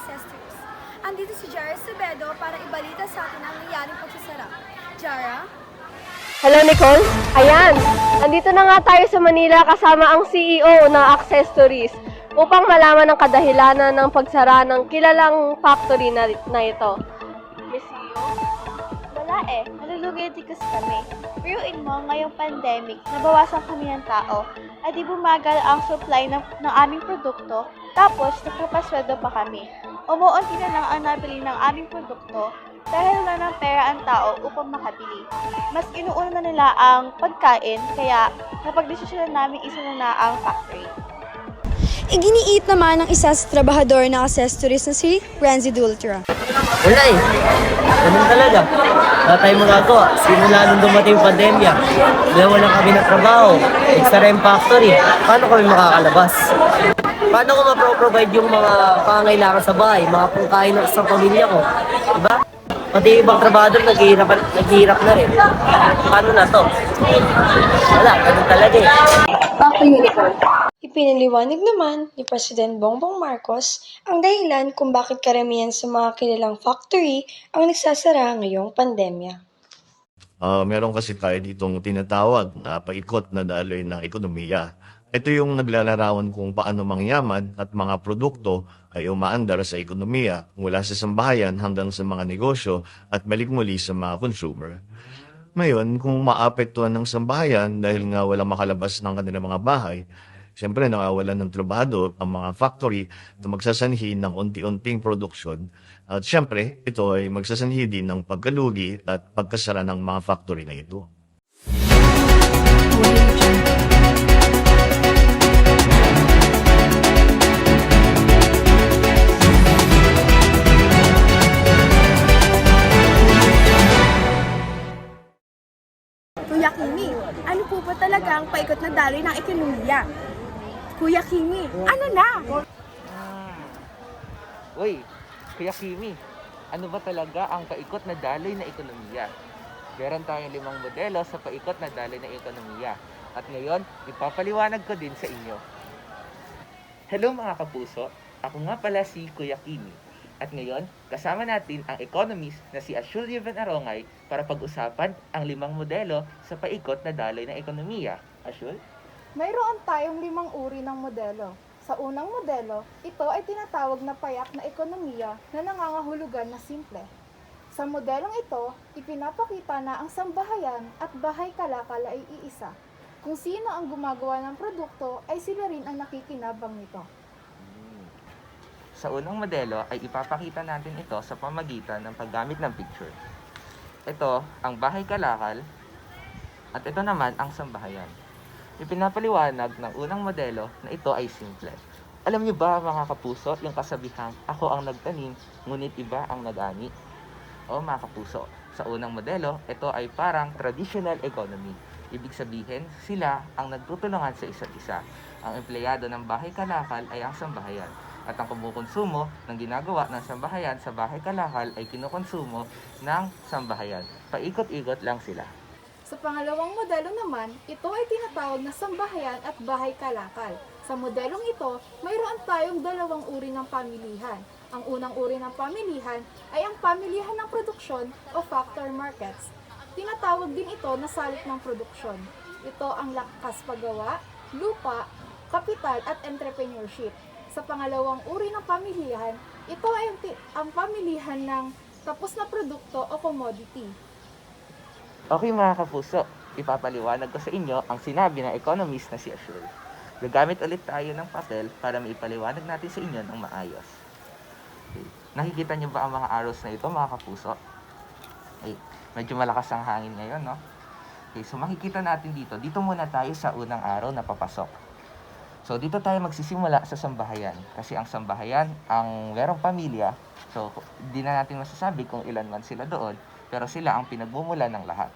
Accessories. Andito si Jara Sabedo para ibalita sa atin ang nangyaring pagsasara. Jara? Hello, Nicole. Ayan, andito na nga tayo sa Manila kasama ang CEO ng Accessories upang malaman ang kadahilanan ng pagsara ng kilalang factory na ito. Miss CEO? Wala nalulugi kasi kami. Biruin mo, ngayong pandemic, nabawasan kami ng tao, ay di bumagal ang supply ng aming produkto, tapos nagpapasweldo pa kami. Umuunti na lang ang nabili ng aming produkto dahil wala ng pera ang tao upang makabili. Mas inuuna na nila ang pagkain, kaya napagdesisyonan namin isa na ang factory. Iginiit naman ng isa sa trabahador ng accessories na si Renzi Dultra. Wala ganun talaga. Wala tayong magagawa. Simula nung dumating yung pandemya, dahil wala kami ng trabaho, extra yung factory, paano kami makakalabas? Paano ko mapro-provide yung mga pangangailangan sa bahay, mga pangkain sa pamilya ko? Diba? Pati yung ibang trabahador naghihirap na rin. Paano na to? Wala, ganun talaga Ipinaliwanag naman ni President Bongbong Marcos ang dahilan kung bakit karamihan sa mga kilalang factory ang nagsasara ngayong pandemya. Meron kasi tayo ditong tinatawag na paikot na daloy ng ekonomiya. Ito yung naglalarawan kung paano mangyaman at mga produkto ay umaandar sa ekonomiya mula sa sambahayan hanggang sa mga negosyo at balik muli sa mga consumer. Ngayon, kung maapektuhan ng sambahayan dahil nga walang makalabas ng kanilang mga bahay, siyempre nakawalan ng trabahador ang mga factory na magsasanhi ng unti-unting produksyon. At siyempre, ito ay magsasanhi din ng pagkalugi at pagkasara ng mga factory na ito. Kuya Kimi, ano po ba talaga ang paikot na daloy ng ekonomiya? Kuya Kimi, ano na? Uy, Kuya Kimi, ano ba talaga ang paikot na daloy na ekonomiya? Meron tayong 5 modelo sa paikot na daloy na ekonomiya. At ngayon, ipapaliwanag ko din sa inyo. Hello mga kapuso, ako nga pala si Kuya Kimi. At ngayon, kasama natin ang economist na si Ashul Yeven Arongay para pag-usapan ang 5 modelo sa paikot na daloy na ekonomiya. Ashul? Mayroon tayong 5 uri ng modelo. Sa unang modelo, ito ay tinatawag na payak na ekonomiya na nangangahulugan na simple. Sa modelong ito, ipinapakita na ang sambahayan at bahay kalakal ay iisa. Kung sino ang gumagawa ng produkto ay sila rin ang nakikinabang nito. Sa unang modelo ay ipapakita natin ito sa pamagitan ng paggamit ng picture. Ito ang bahay kalakal at ito naman ang sambahayan. Ipinapaliwanag ng unang modelo na ito ay simple. Alam niyo ba mga kapuso yung kasabihang ako ang nagtanim ngunit iba ang nag-ani? O mga kapuso, sa unang modelo ito ay parang traditional economy. Ibig sabihin sila ang nagtutulungan sa isa't isa. Ang empleyado ng bahay kalakal ay ang sambahayan. At ang kumukonsumo ng ginagawa ng sambahayan sa bahay kalakal ay kinukonsumo ng sambahayan. Paikot-ikot lang sila. Sa pangalawang modelo naman, ito ay tinatawag na sambahayan at bahay kalakal. Sa modelong ito, mayroon tayong 2 uri ng pamilihan. Ang unang uri ng pamilihan ay ang pamilihan ng produksyon o factor markets. Tinatawag din ito na salik ng produksyon. Ito ang lakas paggawa, lupa, kapital at entrepreneurship. Sa pangalawang uri ng pamilihan, ito ay ang pamilihan ng tapos na produkto o commodity. Okay mga kapuso, ipapaliwanag ko sa inyo ang sinabi ng economist na si Ashul. Gagamit ulit tayo ng papel para maipaliwanag natin sa inyo ng maayos. Okay. Nakikita niyo ba ang mga arrows na ito mga kapuso? Okay. Medyo malakas ang hangin ngayon, no? Okay, so makikita natin dito. Dito muna tayo sa unang arrow na papasok. So dito tayo magsisimula sa sambahayan. Kasi ang sambahayan, ang merong pamilya, so di na natin masasabi kung ilan man sila doon, pero sila ang pinagmumula ng lahat.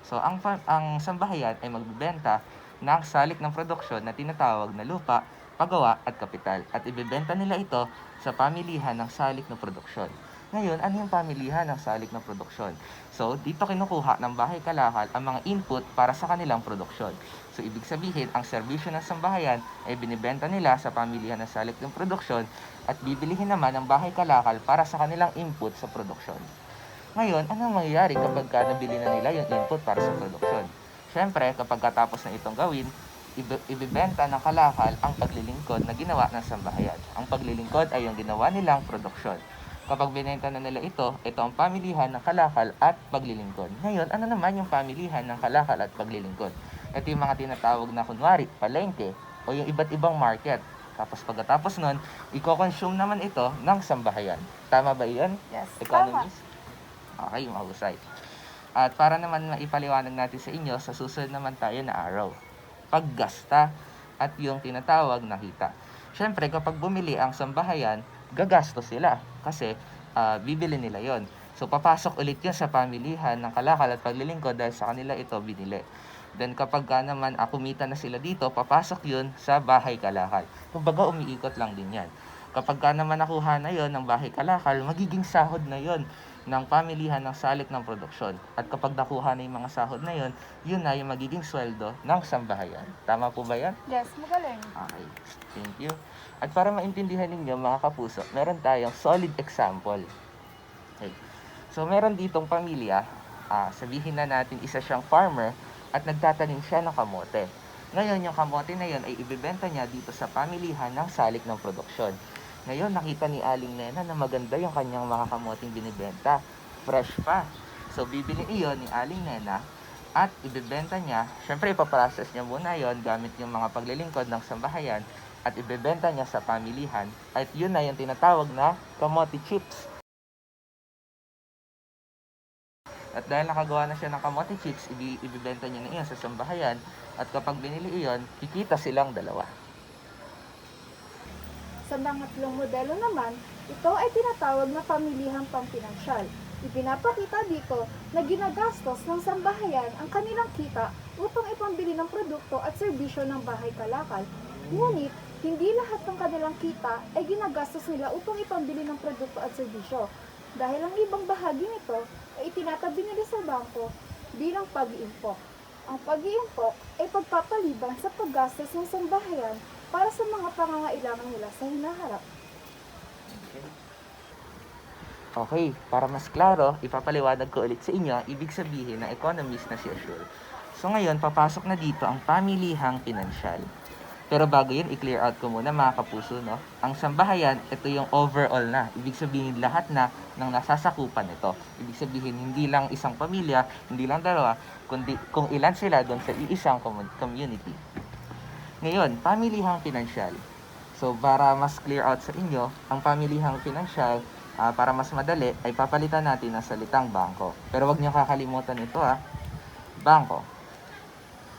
So ang sambahayan ay magbebenta ng salik ng produksyon na tinatawag na lupa, pagawa at kapital. At ibebenta nila ito sa pamilihan ng salik na produksyon. Ngayon, ano yung pamilihan ng salik ng produksyon? So, dito kinukuha ng bahay kalakal ang mga input para sa kanilang produksyon. So, ibig sabihin, ang serbisyo ng sambahayan ay binibenta nila sa pamilihan ng salik ng produksyon at bibilihin naman ng bahay kalakal para sa kanilang input sa produksyon. Ngayon, anong mangyayari kapag nabili na nila yung input para sa produksyon? Siyempre, kapag katapos na itong gawin, ibibenta ng kalakal ang paglilingkod na ginawa ng sambahayan. Ang paglilingkod ay yung ginawa nilang produksyon. Kapag binenta na nila ito ang pamilihan ng kalakal at paglilingkod. Ngayon, ano naman yung pamilihan ng kalakal at paglilingkod? Ito yung mga tinatawag na kunwari, palengke o yung iba't ibang market. Tapos pagkatapos nun, i-consume naman ito ng sambahayan. Tama ba iyan? Yes, Economist? Okay, mahusay. At para naman maipaliwanag natin sa inyo, sa susunod naman tayo na araw. Paggasta at yung tinatawag na kita. Siyempre, kapag bumili ang sambahayan, gagasto sila kasi bibili nila yon. So, papasok ulit yun sa pamilihan ng kalakal at paglilingkod dahil sa kanila ito binili. Then, kapag naman kumita na sila dito, papasok yun sa bahay kalakal. Kumbaga, umiikot lang din yan. Kapag naman nakuha na yon ng bahay kalakal, magiging sahod na yon ng pamilihan ng salik ng produksyon. At kapag nakuha na yung mga sahod na yon, yun na yung magiging sweldo ng sambahayan. Tama po ba yan? Yes, magaling. Okay, thank you. At para maintindihan ninyo mga kapuso, meron tayong solid example. Okay. So meron ditong pamilya, sabihin na natin isa siyang farmer at nagtatanim siya ng kamote. Ngayon yung kamote na yon ay ibibenta niya dito sa pamilihan ng salik ng produksyon. Ngayon nakita ni Aling Nena na maganda yung kanyang mga kamoting binibenta. Fresh pa. So bibili iyon ni Aling Nena at ibibenta niya. Siyempre ipaprocess niya muna yon gamit yung mga paglilingkod ng sambahayan at ibebenta niya sa pamilihan at yun na yung tinatawag na kamote chips. At dahil nakagawa na siya ng kamote chips, ibibenta niya na iyon sa sambahayan at kapag binili iyon, kikita silang dalawa. Sa pangatlong modelo naman, ito ay tinatawag na pamilihang pampinansyal. Ipinapakita dito na ginagastos ng sambahayan ang kanilang kita upang ipambili ng produkto at serbisyo ng bahay kalakal. Ngunit, hindi lahat ng kanilang kita ay ginagastos nila upang ipambili ng produkto at serbisyo. Dahil ang ibang bahagi nito ay itinatabi nila sa bangko bilang pag-iimpok. Ang pag-iimpok ay pagpapaliban sa paggastos ng sambahayan para sa mga pangangailangan nila sa hinaharap. Okay, para mas klaro, ipapaliwanag ko ulit sa inyo, ibig sabihin na economist na si Ashul. So ngayon, papasok na dito ang pamilihang pinansyal. Pero bago yun, i-clear out ko muna mga kapuso, no? Ang sambahayan, ito yung overall na. Ibig sabihin lahat na ng nasasakupan nito. Ibig sabihin, hindi lang isang pamilya, hindi lang dalawa, kundi kung ilan sila doon sa iisang community. Ngayon, pamilihang pinansyal. So, para mas clear out sa inyo, ang pamilihang pinansyal, para mas madali, ay papalitan natin ang salitang bangko. Pero wag niyo kakalimutan ito, bangko.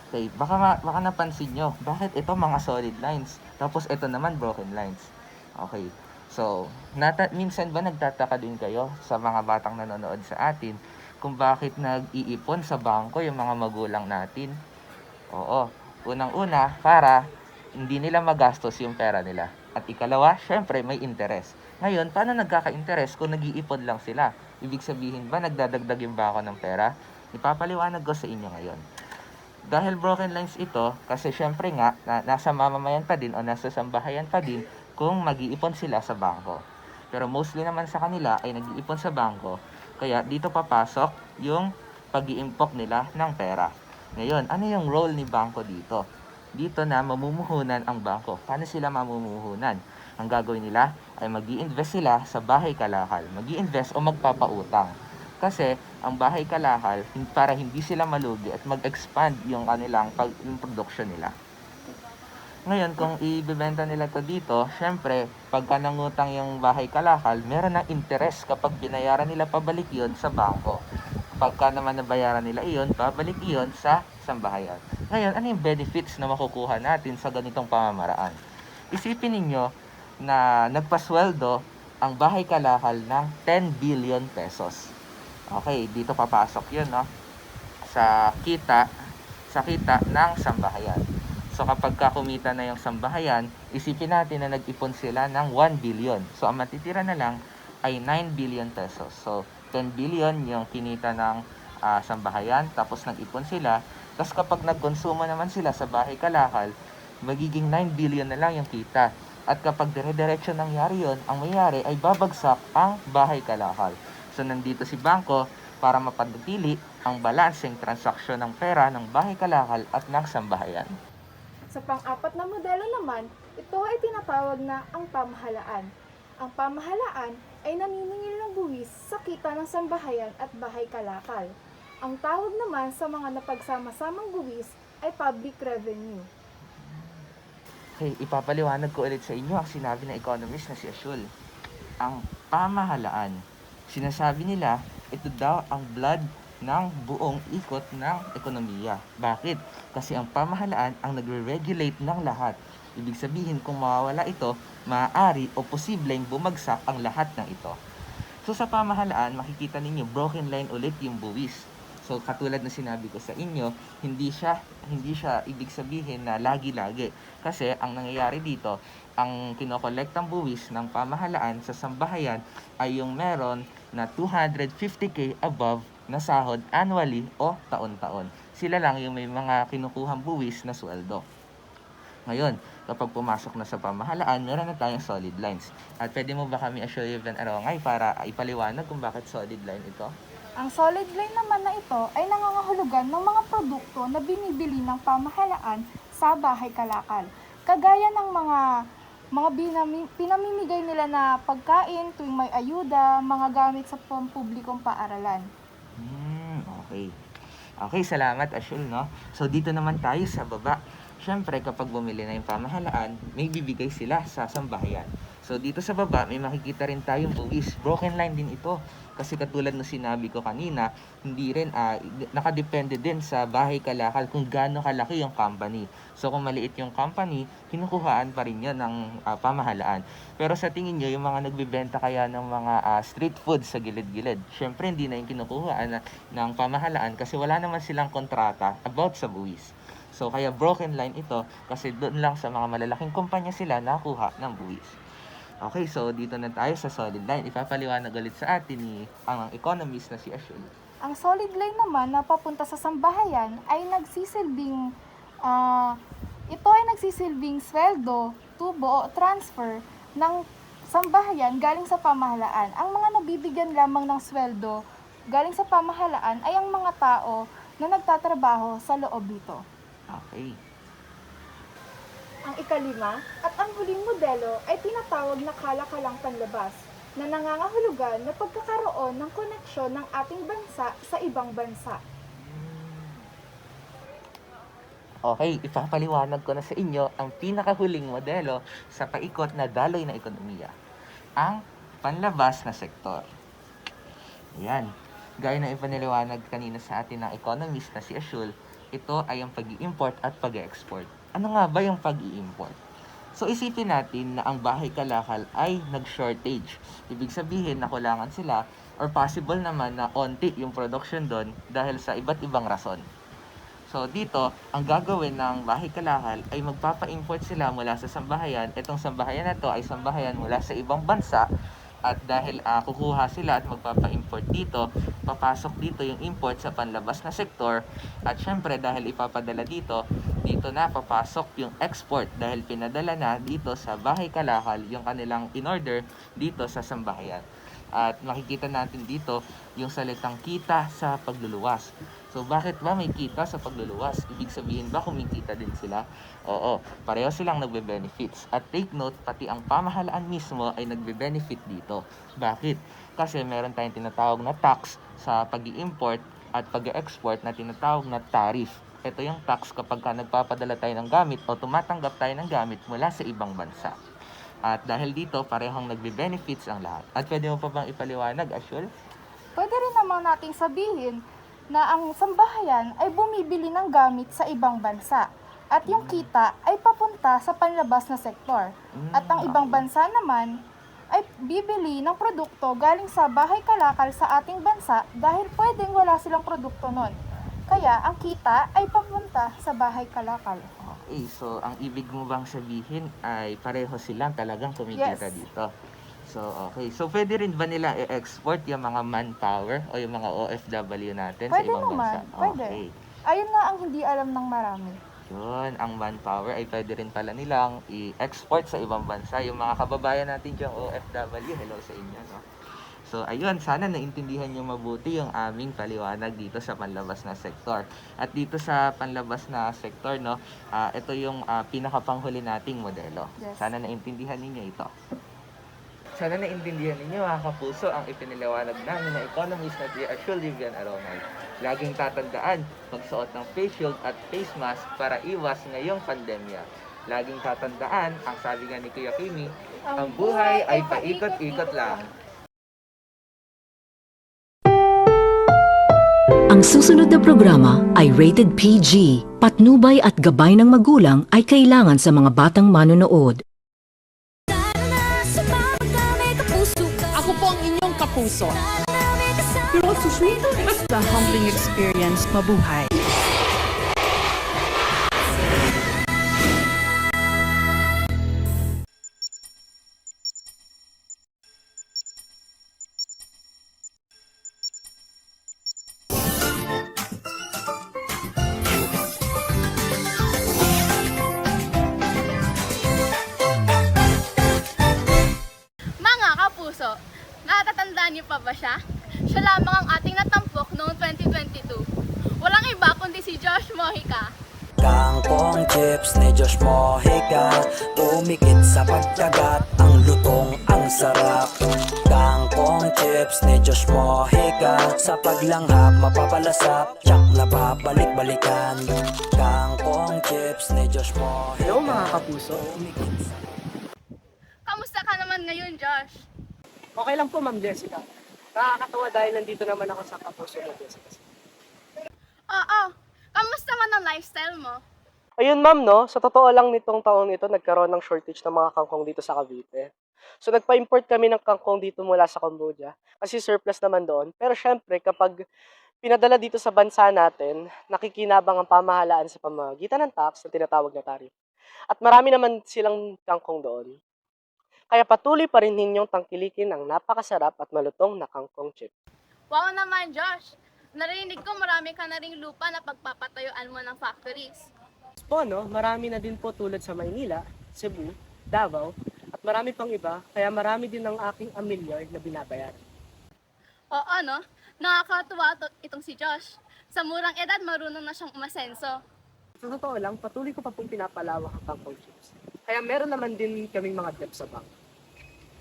Okay, baka napansin nyo, bakit ito mga solid lines, tapos ito naman broken lines. Okay, so, minsan ba nagtataka din kayo sa mga batang nanonood sa atin, kung bakit nag-iipon sa bangko yung mga magulang natin? Oo, unang-una, para hindi nila magastos yung pera nila. At ikalawa, syempre may interest. Ngayon, paano nagkaka-interest kung nag-iipon lang sila? Ibig sabihin ba nagdadagdag yung bangko ng pera? Ipapaliwanag ko sa inyo ngayon. Dahil broken lines ito, kasi syempre nga, nasa mamamayan pa din o nasa sambahayan pa din kung mag-iipon sila sa bangko. Pero mostly naman sa kanila ay nag-iipon sa bangko, kaya dito papasok yung pag-iimpok nila ng pera. Ngayon, ano yung role ni bangko dito? Dito na mamumuhunan ang bangko. Paano sila mamumuhunan? Ang gagawin nila ay mag-i-invest sila sa bahay kalakal. Mag-i-invest o magpapautang. Kasi ang bahay kalakal, para hindi sila malugi at mag-expand yung kanilang yung production nila. Ngayon, kung ibibenta nila to dito, syempre, pagka nangutang yung bahay kalakal, meron ng interest kapag binayaran nila pabalik yun sa bangko. Pagka naman nabayaran nila iyon, babalik iyon sa sambahayan. Ngayon, ano yung benefits na makukuha natin sa ganitong pamamaraan? Isipin ninyo na nagpasweldo ang bahay kalakal ng 10 billion pesos. Okay, dito papasok yun, no? Sa kita ng sambahayan. So kapag kumita na yung sambahayan, isipin natin na nag-ipon sila ng 1 billion. So ang matitira na lang ay 9 billion pesos. So, 10 billion yung kinita ng sambahayan, tapos nag-ipon sila. Tapos kapag nagkonsumo naman sila sa bahay kalakal, magiging 9 billion na lang yung kita. At kapag dire-diretso nangyari yon, ang mayayari ay babagsak ang bahay kalakal. So, nandito si bangko para mapanatili ang balanseng transaksyon ng pera ng bahay kalakal at ng sambahayan. Sa pang-apat na modelo naman, ito ay tinatawag na ang pamahalaan. Ang pamahalaan ay naniningil ng buwis sa kita ng sambahayan at bahay kalakal. Ang tawag naman sa mga napagsama-samang buwis ay public revenue. Okay, ipapaliwanag ko ulit sa inyo ang sinabi ng economist na si Ashul. Ang pamahalaan, sinasabi nila, ito daw ang blood ng buong ikot ng ekonomiya. Bakit? Kasi ang pamahalaan ang nagre-regulate ng lahat. Ibig sabihin, kung mawawala ito, maaari o posibleng bumagsak ang lahat ng ito. So sa pamahalaan, makikita ninyo, broken line ulit yung buwis. So katulad na sinabi ko sa inyo, hindi siya ibig sabihin na lagi-lagi. Kasi ang nangyayari dito, ang kinokolektang buwis ng pamahalaan sa sambahayan ay yung meron na 250k above na sahod annually o taon-taon. Sila lang yung may mga kinukuhang buwis na sweldo. Ngayon, kapag pumasok na sa pamahalaan, meron na tayong solid lines. At pwede mo ba kami assure Van Arongay para ipaliwanag kung bakit solid line ito? Ang solid line naman na ito ay nangangahulugan ng mga produkto na binibili ng pamahalaan sa bahay kalakal. Kagaya ng mga pinamimigay nila na pagkain tuwing may ayuda, mga gamit sa pampublikong paaralan. Okay. Okay, salamat Ashul, no? So dito naman tayo sa baba. Siyempre, kapag bumili na yung pamahalaan, may bibigay sila sa sambahayan. So dito sa baba, may makikita rin tayong buwis. Broken line din ito. Kasi katulad ng sinabi ko kanina, hindi rin, nakadepende din sa bahay kalakal kung gaano kalaki yung company. So kung maliit yung company, kinukuhaan pa rin yun ng pamahalaan. Pero sa tingin nyo, yung mga nagbibenta kaya ng mga street food sa gilid-gilid, syempre hindi na yung kinukuhaan ng pamahalaan kasi wala naman silang kontrata about sa buwis. So kaya broken line ito kasi doon lang sa mga malalaking kumpanya sila nakuha ng buwis. Okay, so dito na tayo sa solid line. Ipapaliwanag ulit sa atin ang economist na si Ashul. Ang solid line naman na papunta sa sambahayan ay nagsisilbing sweldo, tubo o transfer ng sambahayan galing sa pamahalaan. Ang mga nabibigyan lamang ng sweldo galing sa pamahalaan ay ang mga tao na nagtatrabaho sa loob nito. Okay. Ang ikalima at ang huling modelo ay tinatawag na kalakalang panlabas na nangangahulugan na pagkakaroon ng koneksyon ng ating bansa sa ibang bansa. Okay, ipapaliwanag ko na sa inyo ang pinakahuling modelo sa paikot na daloy na ekonomiya. Ang panlabas na sektor. Ayan. Gaya na ipinaliwanag kanina sa atin ng economist na si Ashul, ito ay ang pag-i-import at pag-export. Ano nga ba yung pag-i-import? So isipin natin na ang bahay kalakal ay nag-shortage. Ibig sabihin na kulangan sila or possible naman na onti yung production doon dahil sa iba't ibang rason. So dito, ang gagawin ng bahay kalakal ay magpapa-import sila mula sa sambahayan. Itong sambahayan na to ay sambahayan mula sa ibang bansa. At dahil kukuha sila at magpapa-import dito, papasok dito yung import sa panlabas na sektor. At syempre dahil ipapadala dito na papasok yung export dahil pinadala na dito sa bahay kalakal yung kanilang in-order dito sa sambahayan. At makikita natin dito yung salitang kita sa pagluluwas. So bakit ba may kita sa pagluluwas? Ibig sabihin ba kumikita din sila? Oo, pareho silang nagbe-benefits. At take note, pati ang pamahalaan mismo ay nagbe-benefit dito. Bakit? Kasi meron tayong tinatawag na tax sa pag-i-import at pag-i-export na tinatawag na tariff. Ito yung tax kapag nagpapadala tayo ng gamit o tumatanggap tayo ng gamit mula sa ibang bansa. At dahil dito, parehong nagbe-benefits ang lahat. At pwede mo pa bang ipaliwanag, Ashul? Pwede rin naman nating sabihin na ang sambahayan ay bumibili ng gamit sa ibang bansa at yung kita ay papunta sa panlabas na sektor. At ang ibang bansa naman ay bibili ng produkto galing sa bahay kalakal sa ating bansa dahil pwedeng wala silang produkto nun. Kaya ang kita ay papunta sa bahay kalakal. Okay, so ang ibig mo bang sabihin ay pareho silang talagang kumikita Yes. dito? So, okay. So, pwede rin ba nila i-export yung mga manpower o yung mga OFW natin sa Pwede ibang naman, bansa? pwede. Okay. Ayun nga ang hindi alam ng marami. Yun, ang manpower ay pwede rin pala nilang i-export sa ibang bansa. Yung mga kababayan natin dyan, OFW, hello sa inyo, no? So, ayun, sana naintindihan nyo mabuti yung aming paliwanag dito sa panlabas na sektor. At dito sa panlabas na sektor, no, ito yung pinakapanghuli nating modelo. Yes. Sana naintindihan ninyo ito. Sana naintindihan ninyo mga kapuso ang ipiniliwanag namin na economist na si Ashul Vivian Aronay. Laging tatandaan, magsuot ng face shield at face mask para iwas ngayong pandemya. Laging tatandaan, ang sabi nga ni Kuya Kimi, ang buhay ay paikot-ikot lang. Ang susunod na programa ay rated PG. Patnubay at gabay ng magulang ay kailangan sa mga batang manonood. Ako po ang inyong kapuso. Pero susunod, basta humbling experience, mabuhay. Mga kapuso, natatandaan niyo pa ba siya? Siya lamang ang ating natampok noong 2022. Walang iba kundi si Josh Mojica. Kangkong chips ni Josh Mojica, tumikit sa pagkagat, ang lutong ang sarap. Kangkong chips ni Josh Mojica, sa paglanghap mapapalasap, tsak na babalik-balikan. Kangkong chips ni Josh Mojica. Hello mga kapuso. Kamusta ka naman ngayon, Josh? Okay lang po, Ma'am Jessica. Nakakatawa dahil nandito naman ako sa kapuso mo, Jessica. Oo. Kamusta man ang lifestyle mo? Ayun ma'am, no? Sa totoo lang nitong taon ito, nagkaroon ng shortage ng mga kangkong dito sa Cavite. So nagpa-import kami ng kangkong dito mula sa Cambodia kasi surplus naman doon. Pero syempre, kapag pinadala dito sa bansa natin, nakikinabang ang pamahalaan sa pamamagitan ng tax na tinatawag na tariff. At marami naman silang kangkong doon. Kaya patuloy pa rin ninyong tangkilikin ang napakasarap at malutong na kangkong chip. Wow naman, Josh. Narinig ko marami ka na ring lupa na pagpapatayuan mo ng factories. Po, no? Marami na din po tulad sa Maynila, Cebu, Davao, at marami pang iba, kaya marami din ang aking amilyar na binabayaran. Oo, no? Nakakatuwa itong si Josh. Sa murang edad, marunong na siyang umasenso. Sa totoo lang, patuloy ko pa pong pinapalawak ang kangkong chips. Kaya meron naman din kaming mga debt sa bank.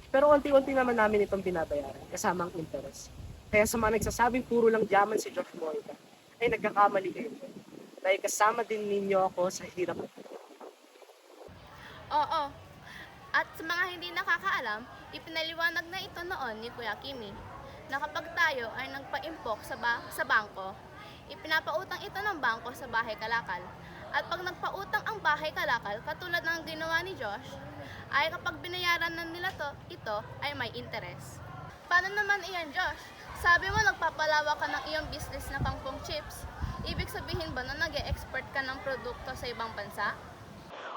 Pero unti-unti naman namin itong binabayaran, kasama ang interest. Kaya sa mga nagsasabing puro lang diamond si Josh Mojica, ay nagkakamali kayo. Dahil kasama din ninyo ako sa hirap. Oo. At sa mga hindi nakakaalam, ipinaliwanag na ito noon ni Kuya Kimi na kapag tayo ay nagpa-impok sa bangko, ipinapautang ito ng bangko sa bahay kalakal. At pag nagpautang ang bahay kalakal, katulad ng ginawa ni Josh, ay kapag binayaran na nila ito ay may interest. Paano naman iyan, Josh? Sabi mo nagpapalawak ka ng iyong business na kangkong chips. Ibig sabihin ba na nag-e-export ka ng produkto sa ibang bansa?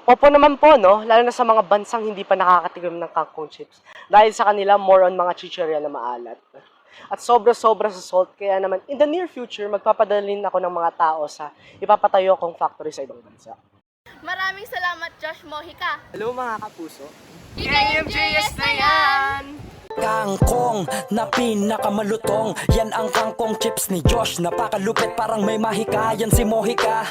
Opo naman po, no? Lalo na sa mga bansang hindi pa nakakatikim ng kangkong chips. Dahil sa kanila, more on mga chichirya na maalat. At sobra-sobra sa salt, kaya naman in the near future, magpapadalhin ako ng mga tao sa ipapatayo kong factory sa ibang bansa. Maraming salamat, Josh Mojica. Hello mga kapuso. KMJS na yan! Kangkong na pinakamalutong, yan ang kangkong chips ni Josh. Napakalupit, parang may mahika, yan si Mojica.